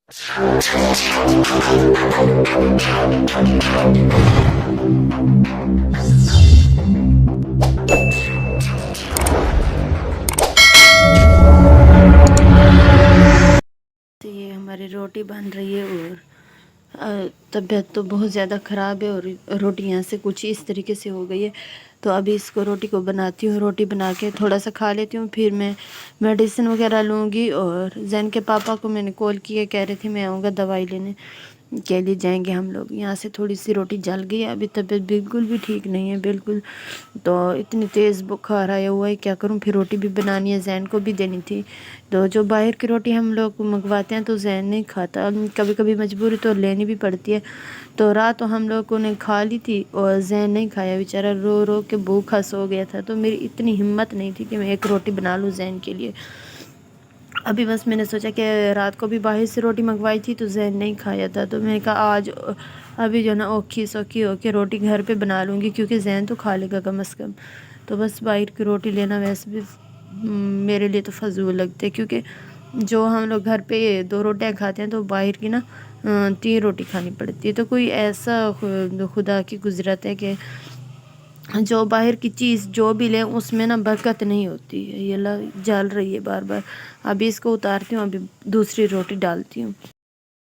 تو یہ ہماری روٹی بن رہی ہے اور طبیعت تو بہت زیادہ خراب ہے اور روٹی یہاں سے کچھ اس طریقے سے ہو گئی ہے. تو ابھی اس کو روٹی کو بناتی ہوں. روٹی بنا کے تھوڑا سا کھا لیتی ہوں, پھر میں میڈیسن وغیرہ لوں گی. اور زین کے پاپا کو میں نے کال کیا, کہہ رہے تھے میں آؤں گا دوائی لینے کے لیے, جائیں گے ہم لوگ. یہاں سے تھوڑی سی روٹی جل گئی ہے, ابھی طبیعت بالکل بھی ٹھیک نہیں ہے بالکل. تو اتنی تیز بخار آیا ہوا ہے, کیا کروں. پھر روٹی بھی بنانی ہے, زین کو بھی دینی تھی. تو جو باہر کی روٹی ہم لوگ منگواتے ہیں تو زین نہیں کھاتا, کبھی کبھی مجبوری تو لینی بھی پڑتی ہے. تو رات ہم لوگوں نے کھا لی تھی اور زین نہیں کھایا, بیچارہ رو رو کے بھوکا سو گیا تھا. تو میری اتنی ہمت نہیں تھی کہ میں ایک روٹی بنا لوں زین کے لیے. ابھی بس میں نے سوچا کہ رات کو بھی باہر سے روٹی منگوائی تھی تو زین نہیں کھایا تھا, تو میں نے کہا آج ابھی جو ہے نا اوکھی سوکھی ہو کے روٹی گھر پہ بنا لوں گی, کیونکہ زین تو کھا لے گا کم از کم. تو بس باہر کی روٹی لینا ویسے بھی میرے لیے تو فضول لگتے ہے, کیونکہ جو ہم لوگ گھر پہ 2 روٹیاں کھاتے ہیں تو باہر کی نا 3 روٹی کھانی پڑتی ہے. تو کوئی ایسا خدا کی قدرت ہے کہ جو باہر کی چیز جو بھی لیں اس میں نا برکت نہیں ہوتی ہے. یہ جل رہی ہے بار بار, ابھی اس کو اتارتی ہوں, ابھی دوسری روٹی ڈالتی ہوں.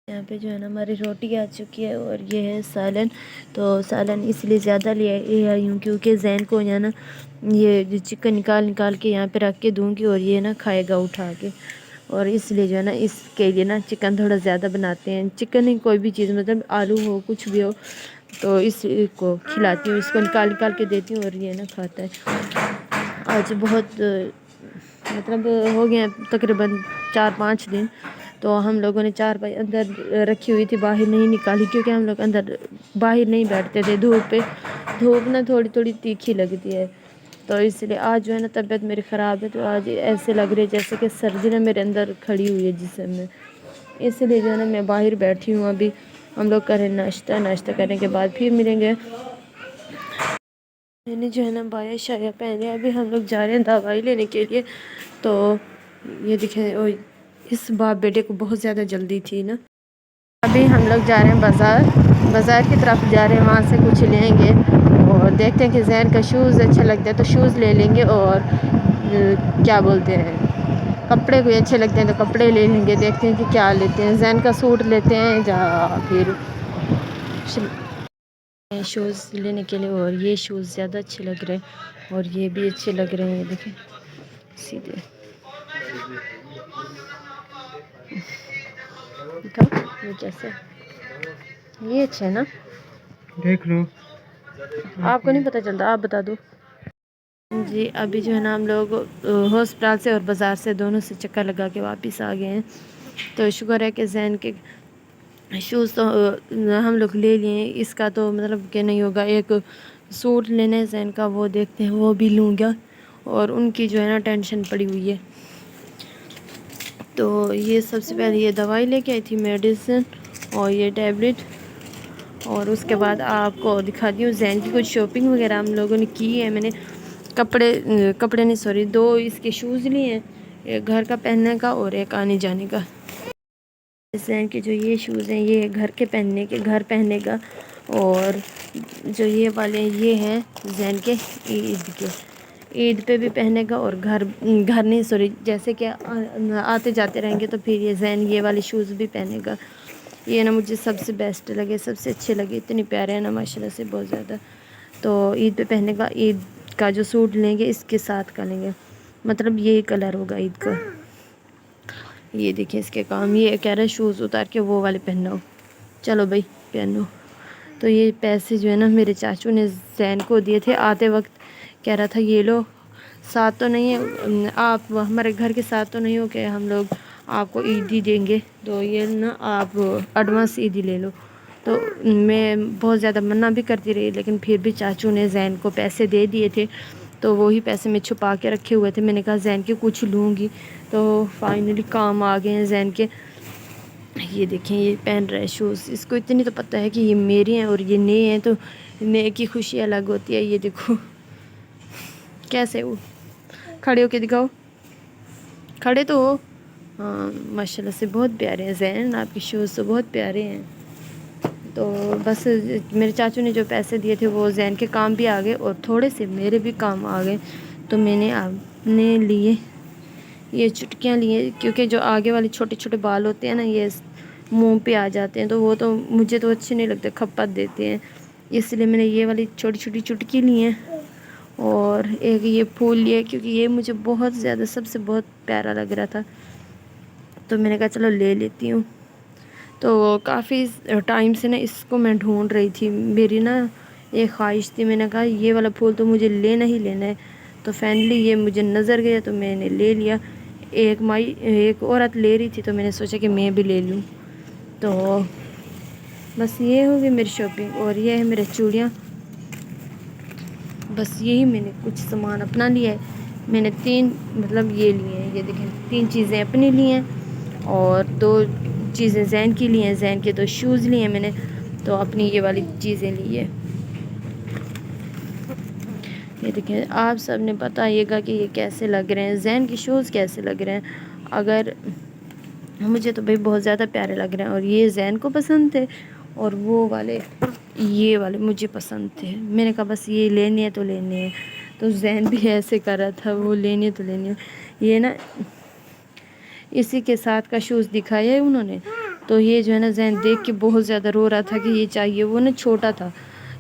یہاں پہ جو ہے نا ہماری روٹی آ چکی ہے اور یہ ہے سالن. تو سالن اس لیے زیادہ لے آئی ہوں کیونکہ زین کو جو ہے نا یہ چکن نکال کے یہاں پہ رکھ کے دوں گی اور یہ نا کھائے گا اٹھا کے. اور اس لیے جو ہے نا اس کے لیے نا چکن تھوڑا زیادہ بناتے ہیں. چکن ہی کوئی بھی چیز, مطلب آلو ہو کچھ بھی ہو, تو اس کو کھلاتی ہوں, اس کو نکال کے دیتی ہوں اور یہ نا کھاتا ہے. آج بہت مطلب ہو گیا تقریباً 4-5 دن, تو ہم لوگوں نے 4 بھائی اندر رکھی ہوئی تھی, باہر نہیں نکالی, کیونکہ ہم لوگ اندر باہر نہیں بیٹھتے تھے دھوپ پہ. دھوپ نا تھوڑی تیکھی لگتی ہے, تو اس لیے آج جو ہے نا طبیعت میری خراب ہے. تو آج ایسے لگ رہی ہے جیسے کہ سردی نا میرے اندر کھڑی ہوئی ہے جسم میں, اس لیے جو ہے نا میں باہر بیٹھی ہوں. ابھی ہم لوگ کریں ناشتہ کرنے کے بعد پھر ملیں گے. میں نے جو ہے نا بایا شایا پہنے, ابھی ہم لوگ جا رہے ہیں دوائی لینے کے لیے. تو یہ دیکھیں اس باپ بیٹے کو بہت زیادہ جلدی تھی نا. ابھی ہم لوگ جا رہے ہیں بازار کی طرف جا رہے ہیں, وہاں سے کچھ لیں گے اور دیکھتے ہیں کہ زین کا شوز اچھا لگتا ہے تو شوز لے لیں گے, اور کیا بولتے ہیں کپڑے کوئی اچھے لگتے ہیں تو کپڑے لے لیں گے. دیکھتے ہیں کہ کیا لیتے ہیں, زین کا سوٹ لیتے ہیں یا پھر شوز لینے کے لیے. اور یہ شوز زیادہ اچھے لگ رہے ہیں اور یہ بھی اچھے لگ رہے ہیں, دیکھیں سیدھے یہ کیسے, یہ اچھا ہے نا, دیکھ لو. آپ کو نہیں پتہ چلتا, آپ بتا دو. جی ابھی جو ہے نا ہم لوگ ہسپتال سے اور بازار سے دونوں سے چکر لگا کے واپس آ گئے ہیں. تو شکر ہے کہ زین کے شوز تو ہم لوگ لے لیے, اس کا تو مطلب کہ نہیں ہوگا. ایک سوٹ لینے زین کا, وہ دیکھتے ہیں وہ بھی لوں گا. اور ان کی جو ہے نا ٹینشن پڑی ہوئی ہے. تو یہ سب سے پہلے یہ دوائی لے کے آئی تھی, میڈیسن اور یہ ٹیبلٹ. اور اس کے بعد آپ کو دکھاتی ہوں زین کی کچھ شاپنگ وغیرہ ہم لوگوں نے کی ہے. میں نے کپڑے نہیں سوری 2 اس کے شوز لیے ہیں, ایک گھر کا پہننے کا اور ایک آنے جانے کا. زین کے جو یہ شوز ہیں یہ گھر پہننے کا, اور جو یہ والے یہ ہیں زین کے عید پہ بھی پہنے گا. اور گھر نہیں سوری جیسے کہ آتے جاتے رہیں گے تو پھر یہ زین یہ والے شوز بھی پہنے گا. یہ نا مجھے سب سے بیسٹ لگے, سب سے اچھے لگے, اتنے پیارے ہیں نا ماشاء اللہ سے بہت زیادہ. تو عید پہ پہنے گا, عید کا جو سوٹ لیں گے اس کے ساتھ کا لیں گے, مطلب یہی کلر ہوگا عید کا. یہ دیکھیں اس کے کام, یہ کہہ رہے شوز اتار کے وہ والے پہنو, چلو بھائی پہنو. تو یہ پیسے جو ہے نا میرے چاچو نے زین کو دیے تھے آتے وقت, کہہ رہا تھا یہ لو, ساتھ تو نہیں ہے آپ ہمارے گھر کے ساتھ تو نہیں ہو کہ ہم لوگ آپ کو عیدی دیں گے, تو یہ نا آپ ایڈوانس عیدی لے لو. تو میں بہت زیادہ منع بھی کرتی رہی, لیکن پھر بھی چاچو نے زین کو پیسے دے دیے تھے. تو وہی پیسے میں چھپا کے رکھے ہوئے تھے. میں نے کہا زین کے کچھ لوں گی, تو فائنلی کام آ گئے ہیں زین کے. یہ دیکھیں یہ پہن رہے ہیں شوز, اس کو اتنی تو پتہ ہے کہ یہ میرے ہیں اور یہ نئے ہیں, تو نئے کی خوشی الگ ہوتی ہے. یہ دیکھو کیسے وہ کھڑے ہو کے دکھاؤ, کھڑے تو ہو, ماشاءاللہ سے بہت پیارے ہیں زین، آپ کے شوز تو بہت پیارے ہیں. تو بس میرے چاچو نے جو پیسے دیے تھے وہ زین کے کام بھی آ گئے اور تھوڑے سے میرے بھی کام آ گئے. تو میں نے اپنے لیے یہ چٹکیاں لیے، کیونکہ جو آگے والے چھوٹے چھوٹے بال ہوتے ہیں نا یہ منہ پہ آ جاتے ہیں، تو وہ تو مجھے تو اچھے نہیں لگتے، کھپت دیتے ہیں. اس لیے میں نے یہ والی چھوٹی چھوٹی چٹکی لی ہیں اور ایک یہ پھول لیے، کیونکہ یہ مجھے بہت زیادہ سب سے بہت پیارا لگ رہا تھا. تو میں نے کہا چلو لے لیتی ہوں. تو کافی ٹائم سے نا اس کو میں ڈھونڈ رہی تھی، میری نا ایک خواہش تھی. میں نے کہا یہ والا پھول تو مجھے لینا ہی لینا ہے. تو فائنلی یہ مجھے نظر گیا تو میں نے لے لیا. ایک عورت لے رہی تھی تو میں نے سوچا کہ میں بھی لے لوں. تو بس یہ ہوگی میری شاپنگ. اور یہ ہے میرے چوڑیاں. بس یہی میں نے کچھ سامان اپنا لیا ہے. میں نے 3 مطلب یہ لیے ہیں، یہ دیکھیں 3 چیزیں اپنی لی ہیں اور 2 چیزیں زین کی لی ہیں. زین کے 2 شوز لیے ہیں میں نے، تو اپنی یہ والی چیزیں لی ہے. یہ دیکھیں آپ سب نے بتائیے گا کہ یہ کیسے لگ رہے ہیں، زین کے شوز کیسے لگ رہے ہیں. اگر مجھے تو بھائی بہت زیادہ پیارے لگ رہے ہیں اور یہ زین کو پسند تھے اور وہ والے یہ والے مجھے پسند تھے. میں نے کہا بس یہ لینے ہیں تو لینے ہیں. تو زین بھی ایسے کر رہا تھا، وہ لینے تو لینے. یہ نا اسی کے ساتھ کا شوز دکھایا ہے انہوں نے. تو یہ جو ہے نا زین دیکھ کے بہت زیادہ رو رہا تھا کہ یہ چاہیے. وہ نا چھوٹا تھا،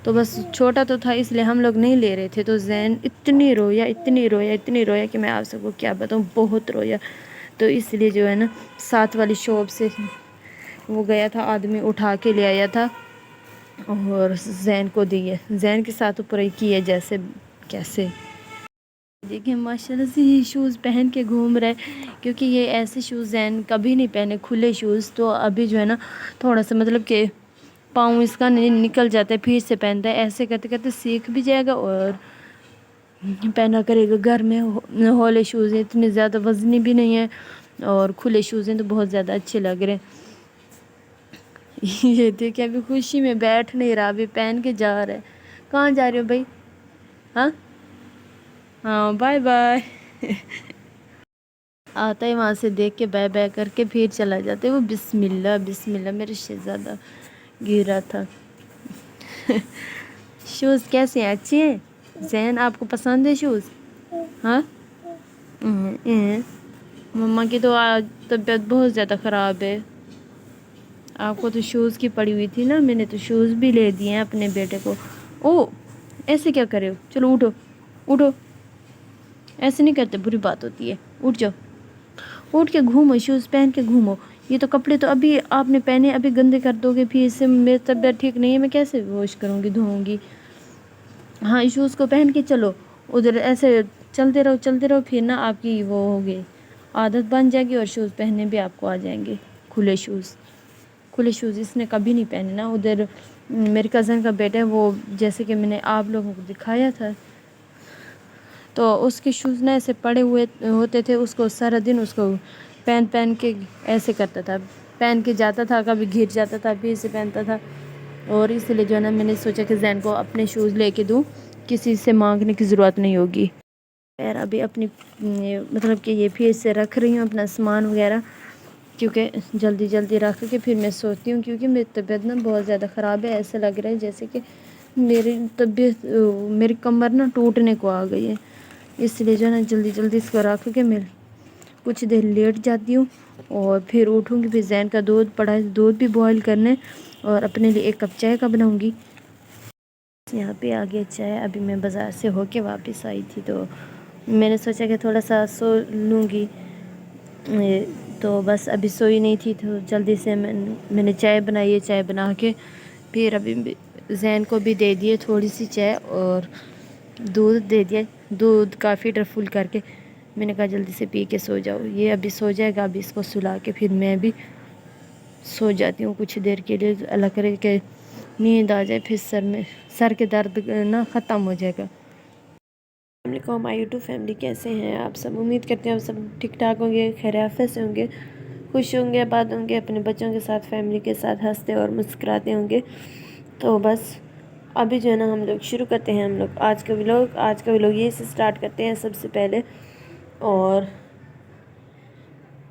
تو بس چھوٹا تو تھا اس لیے ہم لوگ نہیں لے رہے تھے. تو زین اتنی رویا کہ میں آپ سب کو کیا بتاؤں، بہت رویا. تو اس لیے جو ہے نا ساتھ والی شاپ سے وہ گیا تھا، آدمی اٹھا کے لے آیا تھا اور زین کو دیے. زین کے ساتھ اوپر ہی کیے جیسے کیسے. دیکھیں ماشاءاللہ سے یہ شوز پہن کے گھوم رہے، کیونکہ یہ ایسے شوز زین کبھی نہیں پہنے، کھلے شوز. تو ابھی جو ہے نا تھوڑا سا مطلب کہ پاؤں اس کا نکل جاتا ہے، پھر سے پہنتا ہے. ایسے کرتے کرتے سیکھ بھی جائے گا اور پہنا کرے گا. گھر میں ہولے شوز ہیں، اتنے زیادہ وزنی بھی نہیں ہیں اور کھلے شوز ہیں تو بہت زیادہ اچھے لگ رہے ہیں. یہ دیکھیں ابھی خوشی میں بیٹھ نہیں رہا، ابھی پہن کے جا رہا ہے. کہاں جا رہے ہو بھائی؟ ہاں بائے بائے. آتا ہے وہاں سے دیکھ کے بائے بائے کر کے پھر چلا جاتا ہے. وہ بسم اللہ بسم اللہ. میرے شہزادہ گرا تھا. شوز کیسے ہیں؟ اچھے ہیں زین؟ آپ کو پسند ہے شوز؟ ہاں مما کی تو طبیعت بہت زیادہ خراب ہے. آپ کو تو شوز کی پڑی ہوئی تھی نا، میں نے تو شوز بھی لے دیے ہیں اپنے بیٹے کو. او ایسے کیا کرے ہو؟ چلو اٹھو اٹھو، ایسے نہیں کرتے، بری بات ہوتی ہے. اٹھ جاؤ، اٹھ کے گھومو، شوز پہن کے گھومو. یہ تو کپڑے تو ابھی آپ نے پہنے، ابھی گندے کر دو گے. پھر اس سے میری طبیعت ٹھیک نہیں ہے، میں کیسے واش کروں گی، دھوؤں گی. ہاں شوز کو پہن کے چلو ادھر، ایسے چلتے رہو. پھر نا آپ کی وہ ہوگی عادت بن جائے گی اور شوز پہننے بھی آپ کو آ جائیں گے. کھلے شوز اس نے کبھی نہیں پہنے نا. ادھر میری کزن کا بیٹا ہے، وہ جیسے کہ میں نے آپ لوگوں کو دکھایا تھا، تو اس کے شوز نا ایسے پڑے ہوئے ہوتے تھے. اس کو سارا دن اس کو پہن کے ایسے کرتا تھا، پہن کے جاتا تھا، کبھی گر جاتا تھا پھر سے پہنتا تھا. اور اس لیے جو ہے نا میں نے سوچا کہ زین کو اپنے شوز لے کے دوں، کسی سے مانگنے کی ضرورت نہیں ہوگی. خیر ابھی اپنی مطلب کہ یہ پھر سے رکھ رہی ہوں اپنا سامان وغیرہ، کیونکہ جلدی رکھ کے پھر میں سوتی ہوں. کیونکہ میری طبیعت نا بہت زیادہ خراب ہے. ایسا لگ رہا ہے جیسے کہ میری کمر نا ٹوٹنے کو آ گئی ہے. اس لیے جو ہے نا جلدی اس کو رکھ کے میں کچھ دیر لیٹ جاتی ہوں اور پھر اٹھوں گی. پھر زین کا دودھ پڑا ہے، دودھ بھی بوائل کرنے اور اپنے لیے 1 کپ چائے کا بناؤں گی. یہاں پہ آ گیا چائے. ابھی میں بازار سے ہو کے واپس آئی تھی تو میں نے سوچا کہ تھوڑا سا سو لوں گی. تو بس ابھی سوئی نہیں تھی تو جلدی سے میں نے چائے بنائی ہے. چائے بنا کے پھر ابھی زین کو بھی دے دیے تھوڑی سی چائے اور دودھ دے دیا. دودھ کا فلٹر فل کر کے میں نے کہا جلدی سے پی کے سو جاؤ. یہ ابھی سو جائے گا، ابھی اس کو سلا کے پھر میں بھی سو جاتی ہوں کچھ دیر کے لیے. اللہ کرے کہ نیند آ جائے، پھر سر کے درد نا ختم ہو جائے گا. السلام علیکم مائی یوٹیوب فیملی، کیسے ہیں آپ سب؟ امید کرتے ہیں آپ سب ٹھیک ٹھاک ہوں گے، خیر عافیت سے ہوں گے، خوش ہوں گے، آباد ہوں گے، اپنے بچوں کے ساتھ، فیملی کے ساتھ ہنستے اور مسکراتے ہوں گے. تو بس ابھی جو ہے نا ہم لوگ شروع کرتے ہیں آج کا ولاگ یہی سے سٹارٹ کرتے ہیں سب سے پہلے. اور